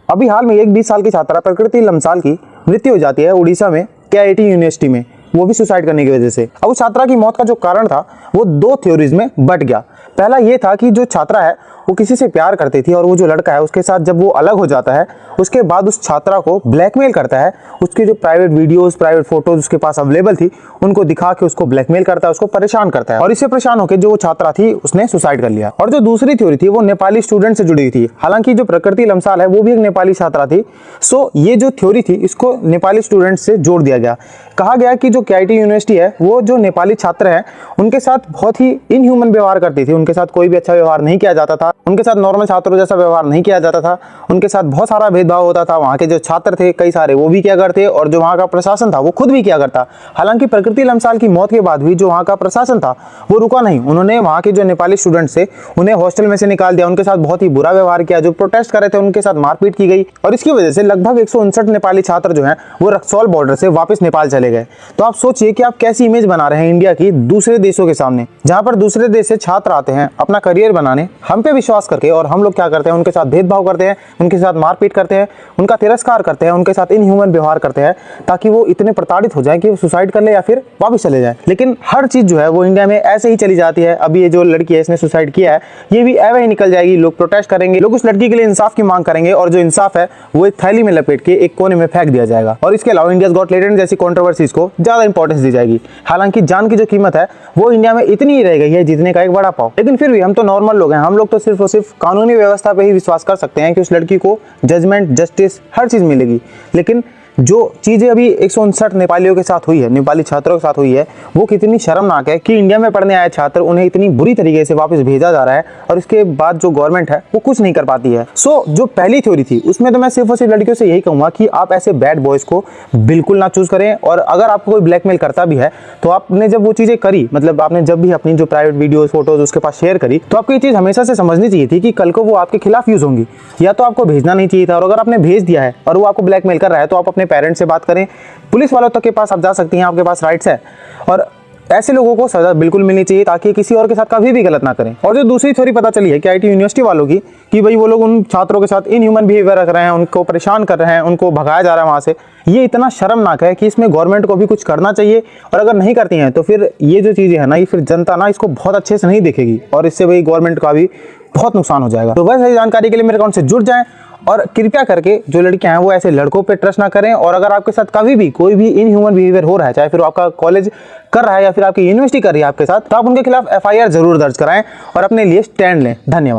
अभी हाल में एक 20 साल की छात्रा प्रकृति लम्साल की मृत्यु हो जाती है उड़ीसा में केआईटी यूनिवर्सिटी में, वो भी सुसाइड करने की वजह से। अब उस छात्रा की मौत का जो कारण था वो दो थ्योरीज में बट गया। पहला ये था कि जो छात्रा है वो किसी से प्यार करती थी और वो जो लड़का है उसके साथ जब वो अलग हो जाता है उसके बाद उस छात्रा को ब्लैकमेल करता है, उसकी जो प्राइवेट वीडियोस प्राइवेट फोटोज उसके पास अवेलेबल थी उनको दिखा के उसको ब्लैकमेल करता है, उसको परेशान करता है और इससे परेशान होकर जो वो छात्रा थी उसने सुसाइड कर लिया। और जो दूसरी थ्योरी थी वो नेपाली स्टूडेंट से जुड़ी हुई थी। हालांकि जो प्रकृति लम्साल है वो भी एक नेपाली छात्रा थी, सो ये जो थ्योरी थी इसको नेपाली स्टूडेंट से जोड़ दिया गया। कहा गया कि जो केआईटी यूनिवर्सिटी है वो जो नेपाली छात्र हैं उनके साथ बहुत ही इनह्यूमन व्यवहार करती थी, उनके साथ कोई भी अच्छा व्यवहार नहीं किया जाता था, उनके साथ नॉर्मल छात्रों जैसा व्यवहार नहीं किया जाता था, उनके साथ बहुत सारा भेदभाव होता था। वहाँ के जो छात्र थे कई सारे वो भी किया करते और जो वहाँ का प्रशासन था वो खुद भी किया करता। हालांकि प्रकृति लम्साल की मौत के बाद भी जो वहाँ का प्रशासन था वो रुका नहीं, उन्होंने वहाँ के जो नेपाली स्टूडेंट से उन्हें हॉस्टल में से निकाल दिया, उनके साथ बहुत ही बुरा व्यवहार किया, जो प्रोटेस्ट कर रहे थे उनके साथ मारपीट की गई और इसकी वजह से लगभग 159 नेपाली छात्र जो हैं वो रक्सौल बॉर्डर से वापस नेपाल चले गए। तो आप सोचिए कि आप कैसी इमेज बना रहे हैं इंडिया की दूसरे देशों के सामने, जहां पर दूसरे देश से छात्र आते हैं अपना करियर बनाने हम पे विश्वास करके, और हम लोग क्या करते हैं उनके साथ भेदभाव करते हैं, उनके साथ मारपीट करते हैं, उनका तिरस्कार करते हैं, उनके साथ इनह्यूमन व्यवहार करते हैं ताकि वो इतने प्रताड़ित हो जाए कि वो सुसाइड कर ले या फिर वापस चले जाए। लेकिन हर चीज जो है वो इंडिया में ऐसे ही चली जाती है। अभी ये जो लड़की है इसने सुसाइड किया है ये भी ऐवे ही निकल जाएगी, लोग प्रोटेस्ट करेंगे, लोग उस लड़की के लिए इंसाफ की मांग करेंगे और जो इंसाफ है वो एक थैली में लपेट के एक कोने में फेंक दिया जाएगा। और इसके अलावा इंडियाज गॉट टैलेंट जैसी कंट्रोवर्सीज को ज्यादा इंपॉर्टेंस दी जाएगी। हालांकि जान की जो कीमत है वो इंडिया में इतनी ही रह गई है जितने का एक बड़ा पाव। लेकिन फिर भी हम तो नॉर्मल लोग हैं, हम लोग तो सिर्फ और सिर्फ कानूनी व्यवस्था पे ही विश्वास कर सकते हैं कि उस लड़की को जजमेंट, जस्टिस, हर चीज मिलेगी। लेकिन जो चीजें अभी 159 नेपालियों के साथ हुई है, नेपाली छात्रों के साथ हुई है, वो कितनी शर्मनाक है कि इंडिया में पढ़ने आए छात्र उन्हें इतनी बुरी तरीके से वापस भेजा जा रहा है और इसके बाद जो गवर्नमेंट है वो कुछ नहीं कर पाती है। सो जो पहली थ्योरी थी उसमें तो मैं सिर्फ और सिर्फ लड़कियों से यही कहूंगा कि आप ऐसे बैड बॉयज को बिल्कुल ना चूज करें। और अगर आपको कोई ब्लैकमेल करता भी है तो आपने जब वो चीजें करी, मतलब आपने जब भी अपनी जो प्राइवेट वीडियोस फोटोज उसके पास शेयर करी, तो आपको ये चीज हमेशा से समझनी चाहिए थी कि कल को वो आपके खिलाफ यूज होंगी, या तो आपको भेजना नहीं चाहिए था। और अगर आपने भेज दिया है और वो आपको ब्लैकमेल कर रहा है तो आप अपने पेरेंट्स से बात करें, पुलिस वालों तक के पास आप जा सकती हैं, आपके पास राइट्स है। और ऐसे लोगों को सजा बिल्कुल मिलनी चाहिए ताकि किसी और के साथ कभी भी गलत ना करें। और जो दूसरी थ्योरी पता चली है केआईटी यूनिवर्सिटी वालों की कि भाई वो लोग उन छात्रों के साथ इनह्यूमन बिहेवियर रख रहे हैं, उनको परेशान कर रहे हैं, उनको भगाया जा रहा है वहां से, ये इतना शर्मनाक है कि इसमें गवर्नमेंट को भी कुछ करना चाहिए। और अगर नहीं करती हैं तो फिर ये जो चीजें है ना, ये फिर जनता ना इसको बहुत अच्छे से नहीं देखेगी और इससे भाई गवर्नमेंट का भी बहुत नुकसान हो जाएगा। तो बस ऐसी जानकारी के लिए मेरे अकाउंट से जुड़ जाएं और कृपया करके जो लड़कियां हैं वो ऐसे लड़कों पे ट्रस्ट ना करें। और अगर आपके साथ कभी भी कोई भी इनह्यूमन बिहेवियर हो रहा है, चाहे फिर आपका कॉलेज कर रहा है या फिर आपकी यूनिवर्सिटी कर रही है आपके साथ, तो आप उनके खिलाफ एफआईआर जरूर दर्ज कराएं और अपने लिए स्टैंड लें। धन्यवाद।